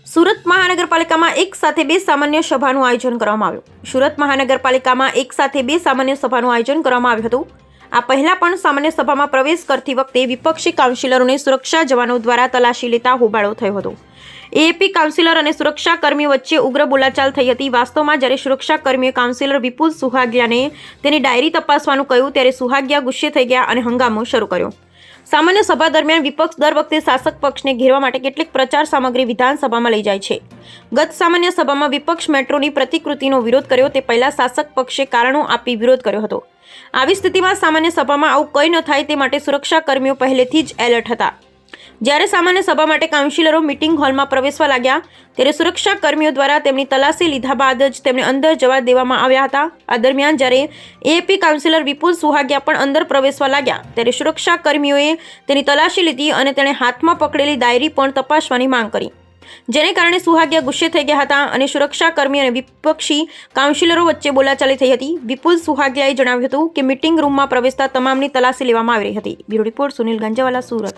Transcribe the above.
સુરત મહાનગરપાલિકામાં એક સાથે બે સામાન્ય સભાનું આયોજન કરવામાં આવ્યું। સુરત મહાનગરપાલિકામાં એક સાથે બે સામાન્ય સભાનું આયોજન કરવામાં આવ્યું હતું। આ પહેલા પણ સામાન્ય સભામાં પ્રવેશ કરતી વખતે વિપક્ષી કાઉન્સિલરોને સુરક્ષા જવાનો દ્વારા તલાશી લેતા હોબાળો થયો હતો। એએપી કાઉન્સિલર અને સુરક્ષા કર્મીઓ વચ્ચે ઉગ્ર બોલાચાલ થઈ હતી। વાસ્તવમાં જ્યારે સુરક્ષા કર્મીએ કાઉન્સિલર વિપુલ સુહાગિયાને તેની ડાયરી તપાસવાનું કહ્યું ત્યારે સુહાગિયા ગુસ્સે થઈ ગયા અને હંગામો શરૂ કર્યો। સામાન્ય સભા દરમિયાન વિપક્ષ દર વખતે શાસક પક્ષને ઘેરવા માટે કેટલીક પ્રચાર સામગ્રી વિધાનસભામાં લઈ જાય છે। ગત સામાન્ય સભામાં વિપક્ષ મેટ્રોની પ્રતિકૃતિનો વિરોધ કર્યો તે પહેલા શાસક પક્ષે કારણો આપી વિરોધ કર્યો હતો। આવી સ્થિતિમાં સામાન્ય સભામાં આવું કંઈ ન થાય તે માટે સુરક્ષા કર્મીઓ પહેલેથી જ એલર્ટ હતા। જ્યારે સામાન્ય સભા માટે કાઉન્સિલરો મીટિંગ હોલમાં પ્રવેશવા લાગ્યા ત્યારે સુરક્ષા કર્મીઓ દ્વારા તેમની તલાશી લીધા બાદ જ તેમને અંદર જવા દેવામાં આવ્યા હતા। આ દરમિયાન જ્યારે એએપી કાઉન્સિલર વિપુલ સુહાગિયા પણ અંદર પ્રવેશવા લાગ્યા ત્યારે સુરક્ષા કર્મીઓએ તેની તલાશી લીધી અને તેણે હાથમાં પકડેલી ડાયરી પણ તપાસવાની માંગ કરી, જેને કારણે સુહાગિયા ગુસ્સે થઈ ગયા હતા અને સુરક્ષા કર્મી અને વિપક્ષી કાઉન્સિલરો વચ્ચે બોલાચાલી થઈ હતી। વિપુલ સુહાગિયાએ જણાવ્યું હતું કે મીટિંગ રૂમમાં પ્રવેશતા તમામની તલાશી લેવામાં આવી રહી હતી। Bureau report Sunil Ganjawala, Surat.